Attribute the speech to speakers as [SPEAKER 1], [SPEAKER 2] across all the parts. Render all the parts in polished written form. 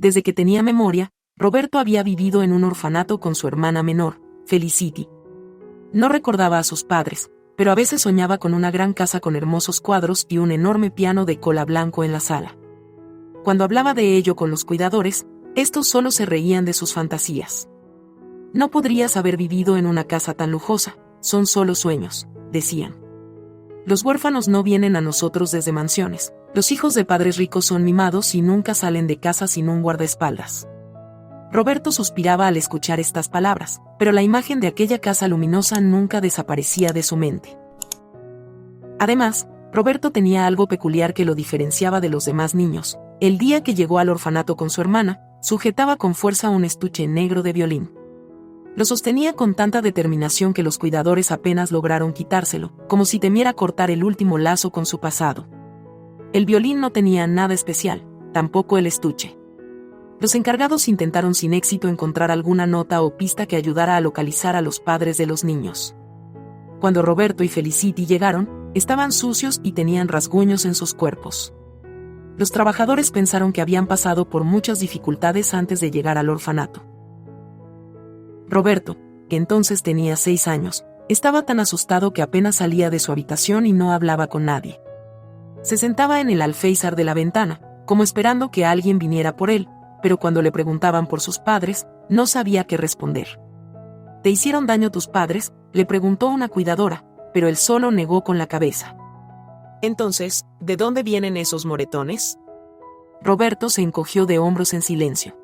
[SPEAKER 1] Desde que tenía memoria, Roberto había vivido en un orfanato con su hermana menor, Felicity. No recordaba a sus padres, pero a veces soñaba con una gran casa con hermosos cuadros y un enorme piano de cola blanco en la sala. Cuando hablaba de ello con los cuidadores, estos solo se reían de sus fantasías. No podrías haber vivido en una casa tan lujosa, son solo sueños, decían. Los huérfanos no vienen a nosotros desde mansiones, los hijos de padres ricos son mimados y nunca salen de casa sin un guardaespaldas. Roberto suspiraba al escuchar estas palabras, pero la imagen de aquella casa luminosa nunca desaparecía de su mente. Además, Roberto tenía algo peculiar que lo diferenciaba de los demás niños. El día que llegó al orfanato con su hermana, sujetaba con fuerza un estuche negro de violín. Lo sostenía con tanta determinación que los cuidadores apenas lograron quitárselo, como si temiera cortar el último lazo con su pasado. El violín no tenía nada especial, tampoco el estuche. Los encargados intentaron sin éxito encontrar alguna nota o pista que ayudara a localizar a los padres de los niños. Cuando Roberto y Felicity llegaron, estaban sucios y tenían rasguños en sus cuerpos. Los trabajadores pensaron que habían pasado por muchas dificultades antes de llegar al orfanato. Roberto, que entonces tenía 6 años, estaba tan asustado que apenas salía de su habitación y no hablaba con nadie. Se sentaba en el alféizar de la ventana, como esperando que alguien viniera por él, pero cuando le preguntaban por sus padres, no sabía qué responder. ¿Te hicieron daño tus padres?, le preguntó una cuidadora, pero él solo negó con la cabeza.
[SPEAKER 2] Entonces, ¿de dónde vienen esos moretones?
[SPEAKER 1] Roberto se encogió de hombros en silencio.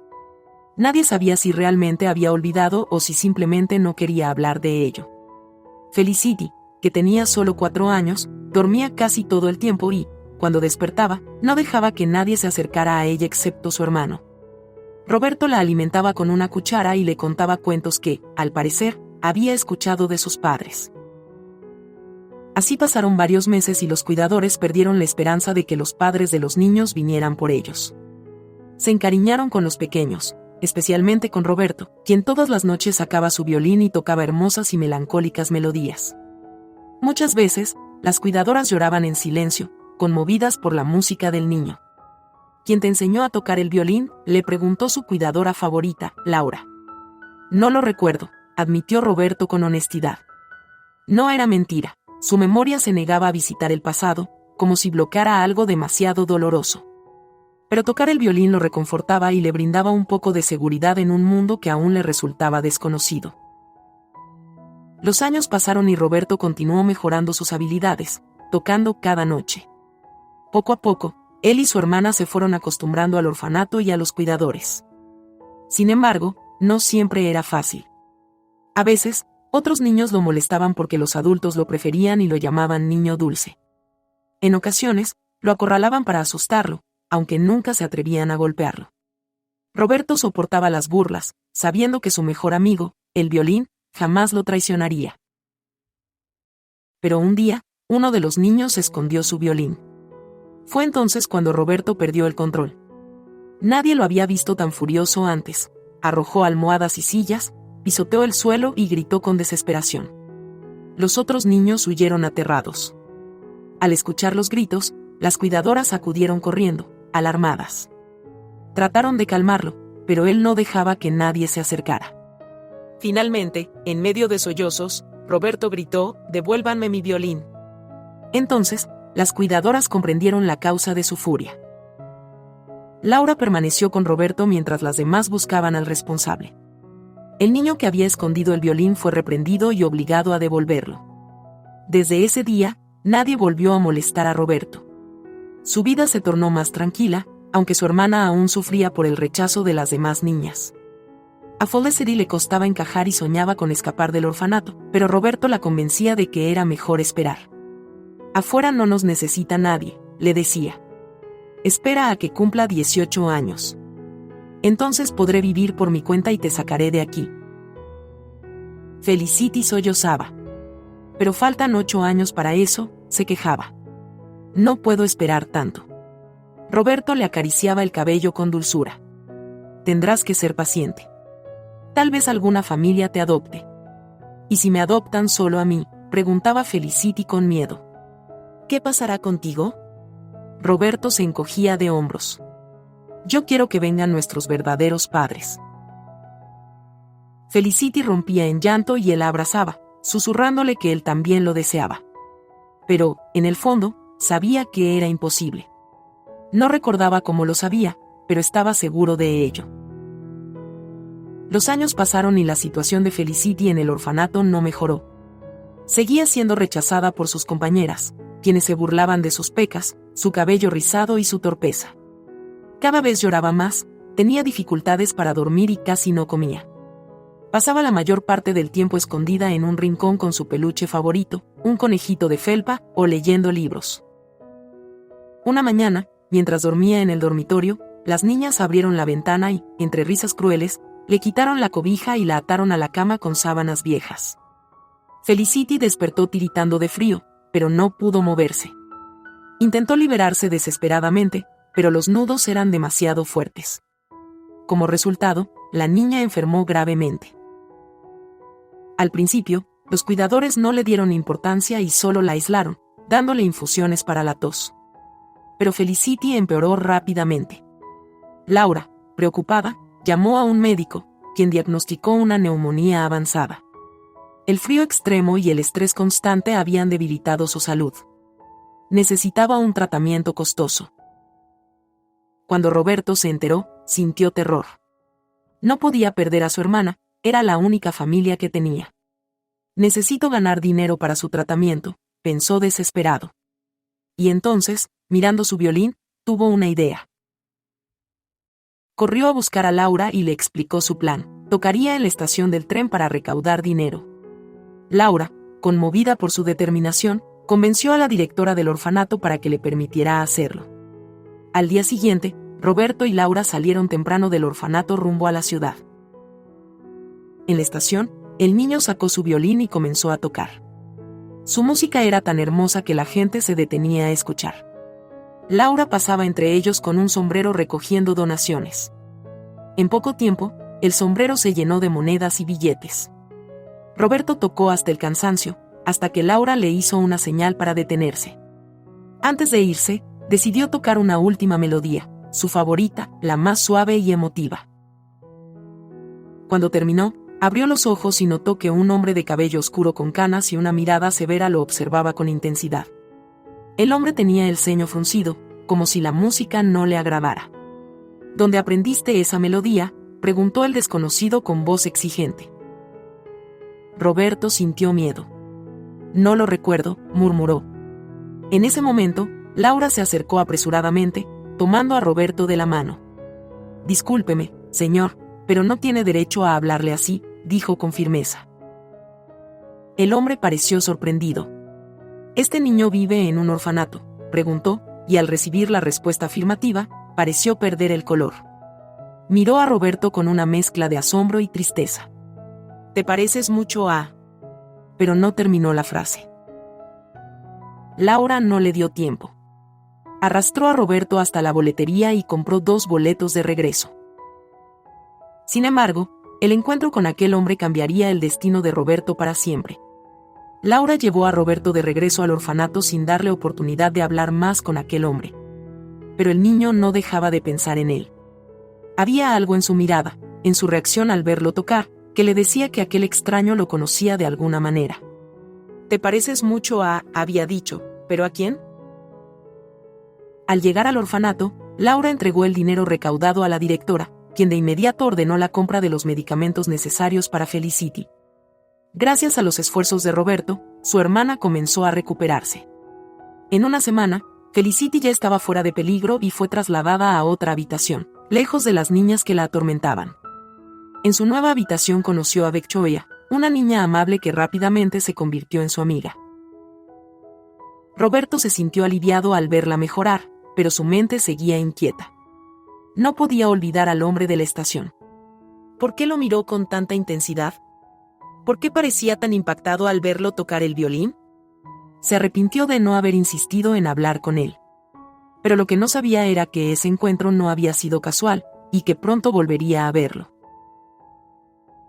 [SPEAKER 1] Nadie sabía si realmente había olvidado o si simplemente no quería hablar de ello. Felicity, que tenía solo 4 años, dormía casi todo el tiempo y, cuando despertaba, no dejaba que nadie se acercara a ella excepto su hermano. Roberto la alimentaba con una cuchara y le contaba cuentos que, al parecer, había escuchado de sus padres. Así pasaron varios meses y los cuidadores perdieron la esperanza de que los padres de los niños vinieran por ellos. Se encariñaron con los pequeños, especialmente con Roberto, quien todas las noches sacaba su violín y tocaba hermosas y melancólicas melodías. Muchas veces, las cuidadoras lloraban en silencio, conmovidas por la música del niño. ¿Quién te enseñó a tocar el violín?, le preguntó su cuidadora favorita, Laura. No lo recuerdo, admitió Roberto con honestidad. No era mentira, su memoria se negaba a visitar el pasado, como si bloqueara algo demasiado doloroso. Pero tocar el violín lo reconfortaba y le brindaba un poco de seguridad en un mundo que aún le resultaba desconocido. Los años pasaron y Roberto continuó mejorando sus habilidades, tocando cada noche. Poco a poco, él y su hermana se fueron acostumbrando al orfanato y a los cuidadores. Sin embargo, no siempre era fácil. A veces, otros niños lo molestaban porque los adultos lo preferían y lo llamaban niño dulce. En ocasiones, lo acorralaban para asustarlo, aunque nunca se atrevían a golpearlo. Roberto soportaba las burlas, sabiendo que su mejor amigo, el violín, jamás lo traicionaría. Pero un día, uno de los niños escondió su violín. Fue entonces cuando Roberto perdió el control. Nadie lo había visto tan furioso antes. Arrojó almohadas y sillas, pisoteó el suelo y gritó con desesperación. Los otros niños huyeron aterrados. Al escuchar los gritos, las cuidadoras acudieron corriendo, alarmadas. Trataron de calmarlo, pero él no dejaba que nadie se acercara.
[SPEAKER 2] Finalmente, en medio de sollozos, Roberto gritó: «¡Devuélvanme mi violín!».
[SPEAKER 1] Entonces, las cuidadoras comprendieron la causa de su furia. Laura permaneció con Roberto mientras las demás buscaban al responsable. El niño que había escondido el violín fue reprendido y obligado a devolverlo. Desde ese día, nadie volvió a molestar a Roberto. Su vida se tornó más tranquila, aunque su hermana aún sufría por el rechazo de las demás niñas. A Felicity le costaba encajar y soñaba con escapar del orfanato, pero Roberto la convencía de que era mejor esperar. «Afuera no nos necesita nadie», le decía. «Espera a que cumpla 18 años. Entonces podré vivir por mi cuenta y te sacaré de aquí». Felicity sollozaba. «Pero faltan 8 años para eso», se quejaba. «No puedo esperar tanto». Roberto le acariciaba el cabello con dulzura. «Tendrás que ser paciente. Tal vez alguna familia te adopte». «¿Y si me adoptan solo a mí?», preguntaba Felicity con miedo. «¿Qué pasará contigo?». Roberto se encogía de hombros. Yo quiero que vengan nuestros verdaderos padres. Felicity rompía en llanto y él la abrazaba, susurrándole que él también lo deseaba. Pero, en el fondo, sabía que era imposible. No recordaba cómo lo sabía, pero estaba seguro de ello. Los años pasaron y la situación de Felicity en el orfanato no mejoró. Seguía siendo rechazada por sus compañeras, quienes se burlaban de sus pecas, su cabello rizado y su torpeza. Cada vez lloraba más, tenía dificultades para dormir y casi no comía. Pasaba la mayor parte del tiempo escondida en un rincón con su peluche favorito, un conejito de felpa, o leyendo libros. Una mañana, mientras dormía en el dormitorio, las niñas abrieron la ventana y, entre risas crueles, le quitaron la cobija y la ataron a la cama con sábanas viejas. Felicity despertó tiritando de frío, pero no pudo moverse. Intentó liberarse desesperadamente, pero los nudos eran demasiado fuertes. Como resultado, la niña enfermó gravemente. Al principio, los cuidadores no le dieron importancia y solo la aislaron, dándole infusiones para la tos. Pero Felicity empeoró rápidamente. Laura, preocupada, llamó a un médico, quien diagnosticó una neumonía avanzada. El frío extremo y el estrés constante habían debilitado su salud. Necesitaba un tratamiento costoso. Cuando Roberto se enteró, sintió terror. No podía perder a su hermana, era la única familia que tenía. Necesito ganar dinero para su tratamiento, pensó desesperado. Y entonces, mirando su violín, tuvo una idea. Corrió a buscar a Laura y le explicó su plan. Tocaría en la estación del tren para recaudar dinero. Laura, conmovida por su determinación, convenció a la directora del orfanato para que le permitiera hacerlo. Al día siguiente, Roberto y Laura salieron temprano del orfanato rumbo a la ciudad. En la estación, el niño sacó su violín y comenzó a tocar. Su música era tan hermosa que la gente se detenía a escuchar. Laura pasaba entre ellos con un sombrero recogiendo donaciones. En poco tiempo, el sombrero se llenó de monedas y billetes. Roberto tocó hasta el cansancio, hasta que Laura le hizo una señal para detenerse. Antes de irse, decidió tocar una última melodía, su favorita, la más suave y emotiva. Cuando terminó, abrió los ojos y notó que un hombre de cabello oscuro con canas y una mirada severa lo observaba con intensidad. El hombre tenía el ceño fruncido, como si la música no le agradara. ¿Dónde aprendiste esa melodía?, preguntó el desconocido con voz exigente. Roberto sintió miedo. No lo recuerdo, murmuró. En ese momento, Laura se acercó apresuradamente, tomando a Roberto de la mano. Discúlpeme, señor, pero no tiene derecho a hablarle así, dijo con firmeza. El hombre pareció sorprendido. ¿Este niño vive en un orfanato?, preguntó, y al recibir la respuesta afirmativa, pareció perder el color. Miró a Roberto con una mezcla de asombro y tristeza. Te pareces mucho a... Pero no terminó la frase. Laura no le dio tiempo. Arrastró a Roberto hasta la boletería y compró 2 boletos de regreso. Sin embargo, el encuentro con aquel hombre cambiaría el destino de Roberto para siempre. Laura llevó a Roberto de regreso al orfanato sin darle oportunidad de hablar más con aquel hombre. Pero el niño no dejaba de pensar en él. Había algo en su mirada, en su reacción al verlo tocar, que le decía que aquel extraño lo conocía de alguna manera. Te pareces mucho a, había dicho, ¿pero a quién? Al llegar al orfanato, Laura entregó el dinero recaudado a la directora, quien de inmediato ordenó la compra de los medicamentos necesarios para Felicity. Gracias a los esfuerzos de Roberto, su hermana comenzó a recuperarse. En una semana, Felicity ya estaba fuera de peligro y fue trasladada a otra habitación, lejos de las niñas que la atormentaban. En su nueva habitación conoció a Victoria, una niña amable que rápidamente se convirtió en su amiga. Roberto se sintió aliviado al verla mejorar, pero su mente seguía inquieta. No podía olvidar al hombre de la estación. ¿Por qué lo miró con tanta intensidad? ¿Por qué parecía tan impactado al verlo tocar el violín? Se arrepintió de no haber insistido en hablar con él. Pero lo que no sabía era que ese encuentro no había sido casual, y que pronto volvería a verlo.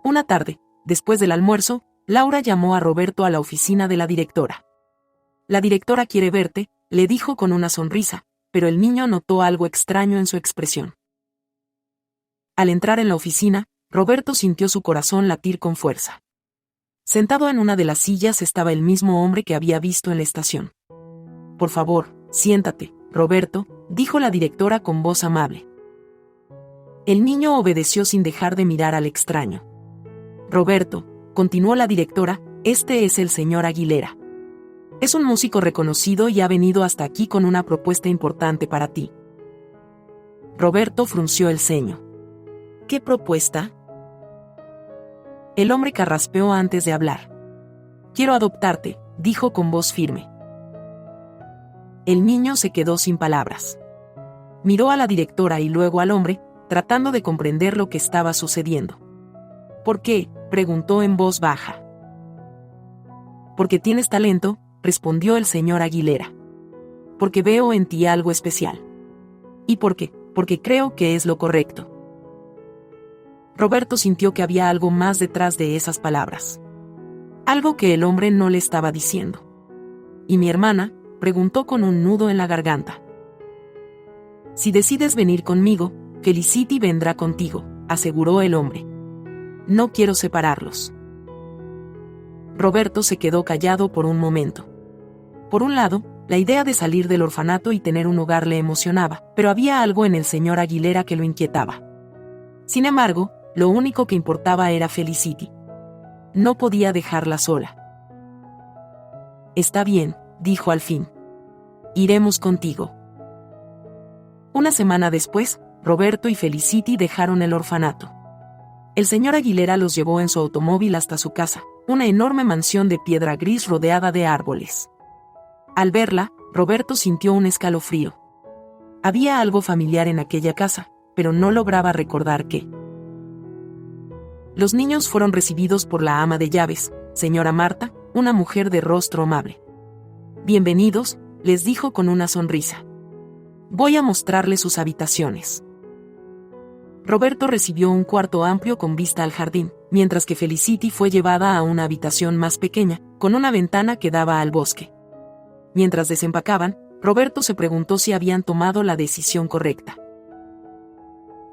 [SPEAKER 1] Una tarde, después del almuerzo, Laura llamó a Roberto a la oficina de la directora. La directora quiere verte, le dijo con una sonrisa, pero el niño notó algo extraño en su expresión. Al entrar en la oficina, Roberto sintió su corazón latir con fuerza. Sentado en una de las sillas estaba el mismo hombre que había visto en la estación. «Por favor, siéntate, Roberto», dijo la directora con voz amable. El niño obedeció sin dejar de mirar al extraño. «Roberto», continuó la directora, «este es el señor Aguilera. Es un músico reconocido y ha venido hasta aquí con una propuesta importante para ti». Roberto frunció el ceño. «¿Qué propuesta?». El hombre carraspeó antes de hablar. «Quiero adoptarte», dijo con voz firme. El niño se quedó sin palabras. Miró a la directora y luego al hombre, tratando de comprender lo que estaba sucediendo. «¿Por qué?», preguntó en voz baja. «Porque tienes talento», respondió el señor Aguilera. «Porque veo en ti algo especial. ¿Y por qué? Porque creo que es lo correcto». Roberto sintió que había algo más detrás de esas palabras. Algo que el hombre no le estaba diciendo. «¿Y mi hermana?», preguntó con un nudo en la garganta. «Si decides venir conmigo, Felicity vendrá contigo», aseguró el hombre. «No quiero separarlos». Roberto se quedó callado por un momento. Por un lado, la idea de salir del orfanato y tener un hogar le emocionaba, pero había algo en el señor Aguilera que lo inquietaba. Sin embargo, lo único que importaba era Felicity. No podía dejarla sola. «Está bien», dijo al fin. «Iremos contigo». Una semana después, Roberto y Felicity dejaron el orfanato. El señor Aguilera los llevó en su automóvil hasta su casa, una enorme mansión de piedra gris rodeada de árboles. Al verla, Roberto sintió un escalofrío. Había algo familiar en aquella casa, pero no lograba recordar qué. Los niños fueron recibidos por la ama de llaves, señora Marta, una mujer de rostro amable. «Bienvenidos», les dijo con una sonrisa. «Voy a mostrarles sus habitaciones». Roberto recibió un cuarto amplio con vista al jardín, mientras que Felicity fue llevada a una habitación más pequeña, con una ventana que daba al bosque. Mientras desempacaban, Roberto se preguntó si habían tomado la decisión correcta.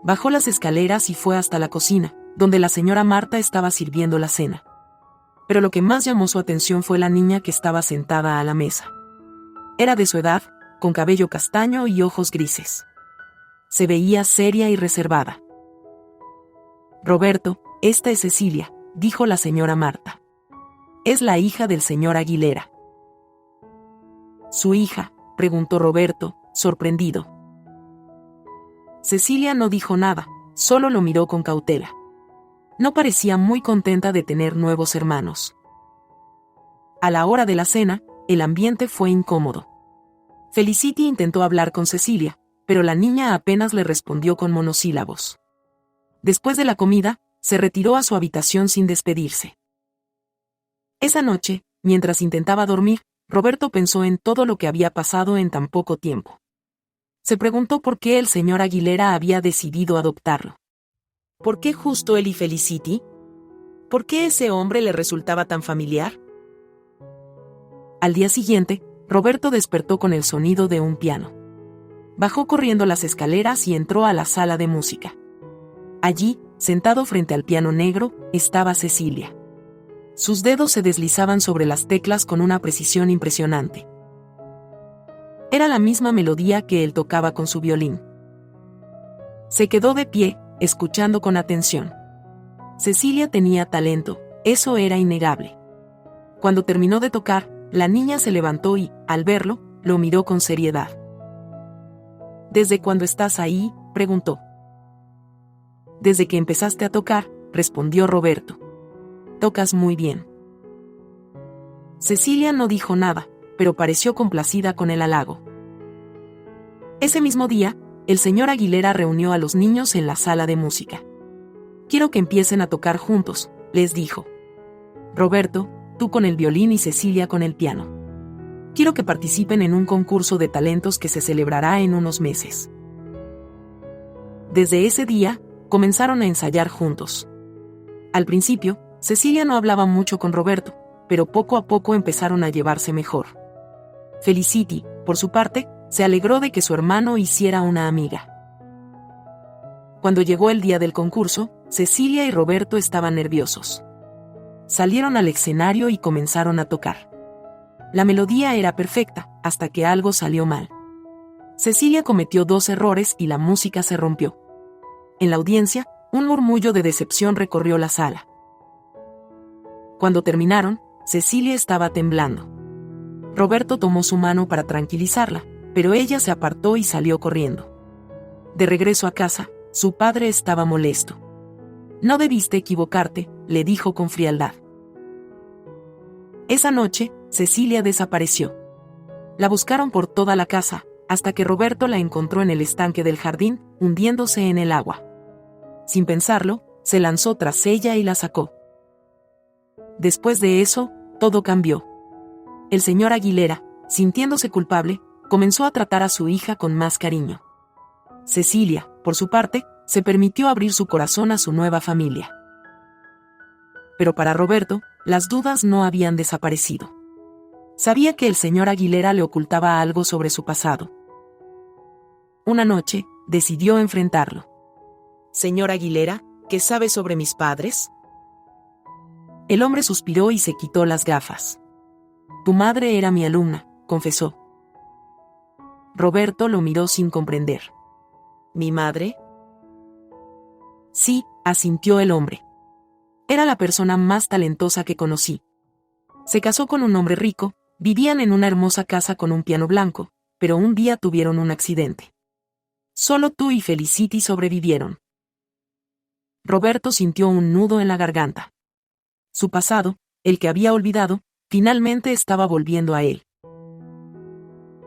[SPEAKER 1] Bajó las escaleras y fue hasta la cocina, donde la señora Marta estaba sirviendo la cena. Pero lo que más llamó su atención fue la niña que estaba sentada a la mesa. Era de su edad, con cabello castaño y ojos grises. Se veía seria y reservada. «Roberto, esta es Cecilia», dijo la señora Marta. «Es la hija del señor Aguilera». «¿Su hija?», preguntó Roberto, sorprendido. Cecilia no dijo nada, solo lo miró con cautela. No parecía muy contenta de tener nuevos hermanos. A la hora de la cena, el ambiente fue incómodo. Felicity intentó hablar con Cecilia, pero la niña apenas le respondió con monosílabos. Después de la comida, se retiró a su habitación sin despedirse. Esa noche, mientras intentaba dormir, Roberto pensó en todo lo que había pasado en tan poco tiempo. Se preguntó por qué el señor Aguilera había decidido adoptarlo. ¿Por qué justo él y Felicity? ¿Por qué ese hombre le resultaba tan familiar? Al día siguiente, Roberto despertó con el sonido de un piano. Bajó corriendo las escaleras y entró a la sala de música. Allí, sentado frente al piano negro, estaba Cecilia. Sus dedos se deslizaban sobre las teclas con una precisión impresionante. Era la misma melodía que él tocaba con su violín. Se quedó de pie, escuchando con atención. Cecilia tenía talento, eso era innegable. Cuando terminó de tocar, la niña se levantó y, al verlo, lo miró con seriedad. «¿Desde cuándo estás ahí?», preguntó. «Desde que empezaste a tocar», respondió Roberto. «Tocas muy bien». Cecilia no dijo nada, pero pareció complacida con el halago. Ese mismo día, el señor Aguilera reunió a los niños en la sala de música. «Quiero que empiecen a tocar juntos», les dijo. «Roberto, tú con el violín y Cecilia con el piano. Quiero que participen en un concurso de talentos que se celebrará en unos meses». Desde ese día, comenzaron a ensayar juntos. Al principio, Cecilia no hablaba mucho con Roberto, pero poco a poco empezaron a llevarse mejor. Felicity, por su parte, se alegró de que su hermano hiciera una amiga. Cuando llegó el día del concurso, Cecilia y Roberto estaban nerviosos. Salieron al escenario y comenzaron a tocar. La melodía era perfecta, hasta que algo salió mal. Cecilia cometió 2 errores y la música se rompió. En la audiencia, un murmullo de decepción recorrió la sala. Cuando terminaron, Cecilia estaba temblando. Roberto tomó su mano para tranquilizarla, pero ella se apartó y salió corriendo. De regreso a casa, su padre estaba molesto. «No debiste equivocarte», le dijo con frialdad. Esa noche, Cecilia desapareció. La buscaron por toda la casa, hasta que Roberto la encontró en el estanque del jardín, hundiéndose en el agua. Sin pensarlo, se lanzó tras ella y la sacó. Después de eso, todo cambió. El señor Aguilera, sintiéndose culpable, comenzó a tratar a su hija con más cariño. Cecilia, por su parte, se permitió abrir su corazón a su nueva familia. Pero para Roberto, las dudas no habían desaparecido. Sabía que el señor Aguilera le ocultaba algo sobre su pasado. Una noche, decidió enfrentarlo.
[SPEAKER 2] Señor Aguilera, ¿qué sabe sobre mis padres?
[SPEAKER 1] El hombre suspiró y se quitó las gafas. Tu madre era mi alumna, confesó. Roberto lo miró sin comprender.
[SPEAKER 2] ¿Mi madre?
[SPEAKER 1] Sí, asintió el hombre. Era la persona más talentosa que conocí. Se casó con un hombre rico, vivían en una hermosa casa con un piano blanco, pero un día tuvieron un accidente. Solo tú y Felicity sobrevivieron. Roberto sintió un nudo en la garganta. Su pasado, el que había olvidado, finalmente estaba volviendo a él.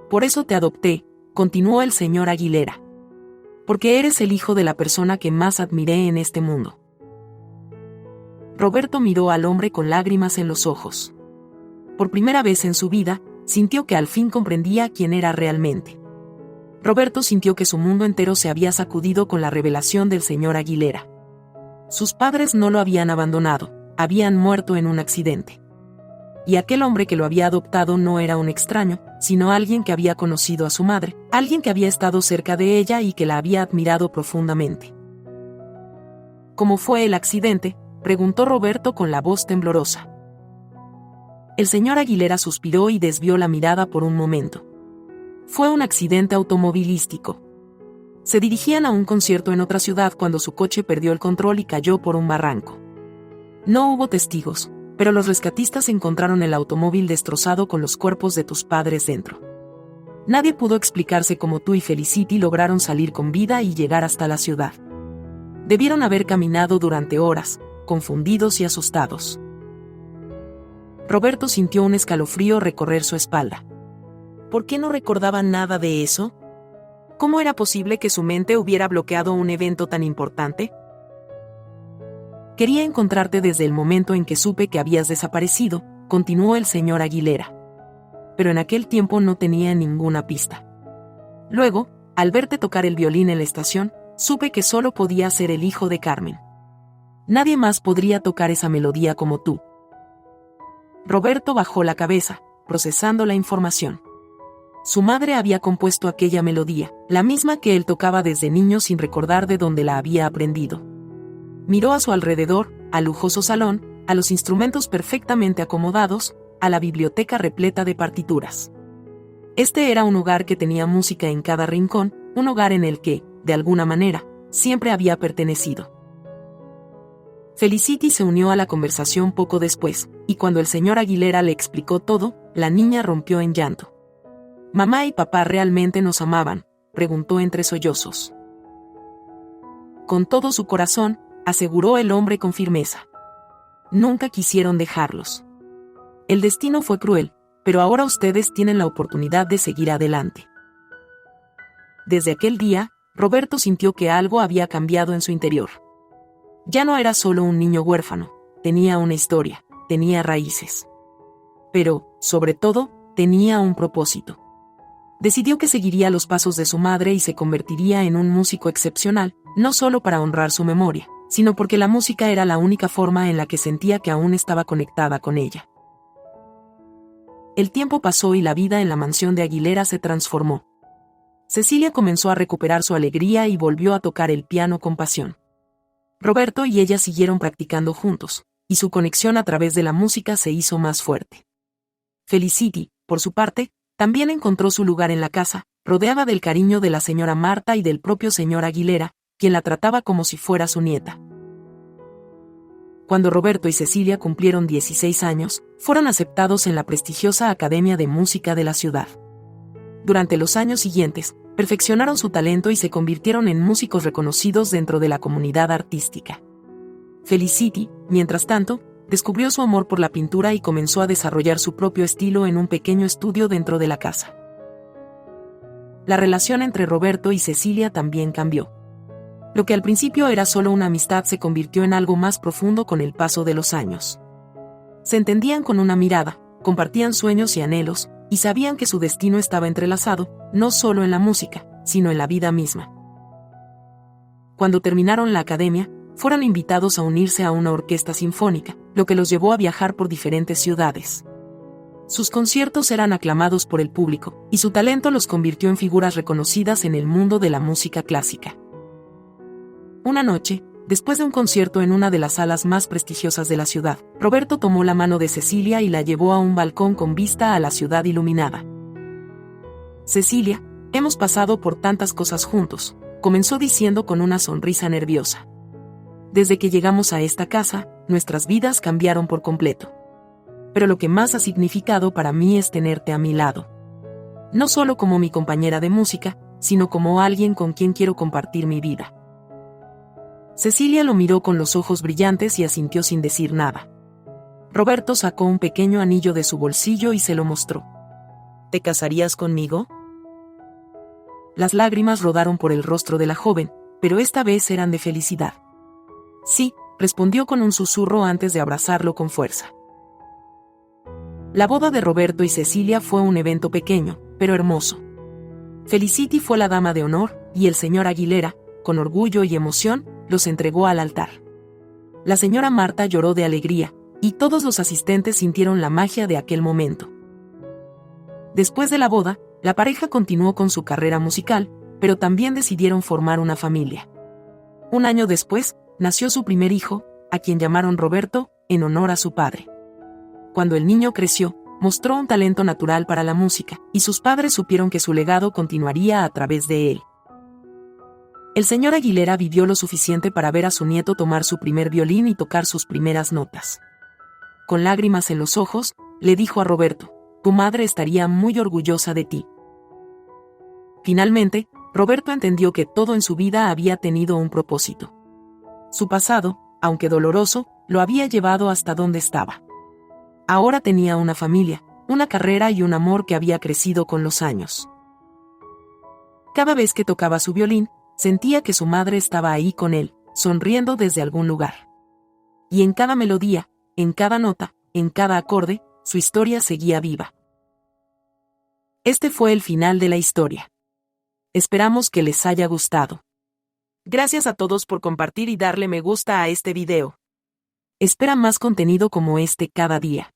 [SPEAKER 1] Por eso te adopté, continuó el señor Aguilera. Porque eres el hijo de la persona que más admiré en este mundo. Roberto miró al hombre con lágrimas en los ojos. Por primera vez en su vida, sintió que al fin comprendía quién era realmente. Roberto sintió que su mundo entero se había sacudido con la revelación del señor Aguilera. Sus padres no lo habían abandonado, habían muerto en un accidente. Y aquel hombre que lo había adoptado no era un extraño, sino alguien que había conocido a su madre, alguien que había estado cerca de ella y que la había admirado profundamente. ¿Cómo fue el accidente?, preguntó Roberto con la voz temblorosa. El señor Aguilera suspiró y desvió la mirada por un momento. Fue un accidente automovilístico. Se dirigían a un concierto en otra ciudad cuando su coche perdió el control y cayó por un barranco. No hubo testigos, pero los rescatistas encontraron el automóvil destrozado con los cuerpos de tus padres dentro. Nadie pudo explicarse cómo tú y Felicity lograron salir con vida y llegar hasta la ciudad. Debieron haber caminado durante horas, confundidos y asustados. Roberto sintió un escalofrío recorrer su espalda.
[SPEAKER 2] ¿Por qué no recordaba nada de eso? ¿Cómo era posible que su mente hubiera bloqueado un evento tan importante?
[SPEAKER 1] Quería encontrarte desde el momento en que supe que habías desaparecido, continuó el señor Aguilera. Pero en aquel tiempo no tenía ninguna pista. Luego, al verte tocar el violín en la estación, supe que solo podía ser el hijo de Carmen. Nadie más podría tocar esa melodía como tú. Roberto bajó la cabeza, procesando la información. Su madre había compuesto aquella melodía, la misma que él tocaba desde niño sin recordar de dónde la había aprendido. Miró a su alrededor, al lujoso salón, a los instrumentos perfectamente acomodados, a la biblioteca repleta de partituras. Este era un hogar que tenía música en cada rincón, un hogar en el que, de alguna manera, siempre había pertenecido. Felicity se unió a la conversación poco después, y cuando el señor Aguilera le explicó todo, la niña rompió en llanto. ¿Mamá y papá realmente nos amaban?, preguntó entre sollozos. Con todo su corazón, aseguró el hombre con firmeza. Nunca quisieron dejarlos. El destino fue cruel, pero ahora ustedes tienen la oportunidad de seguir adelante. Desde aquel día, Roberto sintió que algo había cambiado en su interior. Ya no era solo un niño huérfano, tenía una historia, tenía raíces. Pero, sobre todo, tenía un propósito. Decidió que seguiría los pasos de su madre y se convertiría en un músico excepcional, no solo para honrar su memoria, sino porque la música era la única forma en la que sentía que aún estaba conectada con ella. El tiempo pasó y la vida en la mansión de Aguilera se transformó. Cecilia comenzó a recuperar su alegría y volvió a tocar el piano con pasión. Roberto y ella siguieron practicando juntos, y su conexión a través de la música se hizo más fuerte. Felicity, por su parte, también encontró su lugar en la casa, rodeada del cariño de la señora Marta y del propio señor Aguilera, quien la trataba como si fuera su nieta. Cuando Roberto y Cecilia cumplieron 16 años, fueron aceptados en la prestigiosa Academia de Música de la ciudad. Durante los años siguientes, perfeccionaron su talento y se convirtieron en músicos reconocidos dentro de la comunidad artística. Felicity, mientras tanto, descubrió su amor por la pintura y comenzó a desarrollar su propio estilo en un pequeño estudio dentro de la casa. La relación entre Roberto y Cecilia también cambió. Lo que al principio era solo una amistad se convirtió en algo más profundo con el paso de los años. Se entendían con una mirada, compartían sueños y anhelos, y sabían que su destino estaba entrelazado, no solo en la música, sino en la vida misma. Cuando terminaron la academia, fueron invitados a unirse a una orquesta sinfónica, lo que los llevó a viajar por diferentes ciudades. Sus conciertos eran aclamados por el público, y su talento los convirtió en figuras reconocidas en el mundo de la música clásica. Una noche, después de un concierto en una de las salas más prestigiosas de la ciudad, Roberto tomó la mano de Cecilia y la llevó a un balcón con vista a la ciudad iluminada. Cecilia, hemos pasado por tantas cosas juntos, comenzó diciendo con una sonrisa nerviosa. Desde que llegamos a esta casa, nuestras vidas cambiaron por completo. Pero lo que más ha significado para mí es tenerte a mi lado. No solo como mi compañera de música, sino como alguien con quien quiero compartir mi vida. Cecilia lo miró con los ojos brillantes y asintió sin decir nada. Roberto sacó un pequeño anillo de su bolsillo y se lo mostró. ¿Te casarías conmigo? Las lágrimas rodaron por el rostro de la joven, pero esta vez eran de felicidad. Sí, respondió con un susurro antes de abrazarlo con fuerza. La boda de Roberto y Cecilia fue un evento pequeño, pero hermoso. Felicity fue la dama de honor, y el señor Aguilera, con orgullo y emoción, los entregó al altar. La señora Marta lloró de alegría, y todos los asistentes sintieron la magia de aquel momento. Después de la boda, la pareja continuó con su carrera musical, pero también decidieron formar una familia. Un año después, nació su primer hijo, a quien llamaron Roberto, en honor a su padre. Cuando el niño creció, mostró un talento natural para la música, y sus padres supieron que su legado continuaría a través de él. El señor Aguilera vivió lo suficiente para ver a su nieto tomar su primer violín y tocar sus primeras notas. Con lágrimas en los ojos, le dijo a Roberto, «Tu madre estaría muy orgullosa de ti». Finalmente, Roberto entendió que todo en su vida había tenido un propósito. Su pasado, aunque doloroso, lo había llevado hasta donde estaba. Ahora tenía una familia, una carrera y un amor que había crecido con los años. Cada vez que tocaba su violín, sentía que su madre estaba ahí con él, sonriendo desde algún lugar. Y en cada melodía, en cada nota, en cada acorde, su historia seguía viva. Este fue el final de la historia. Esperamos que les haya gustado. Gracias a todos por compartir y darle me gusta a este video. Espera más contenido como este cada día.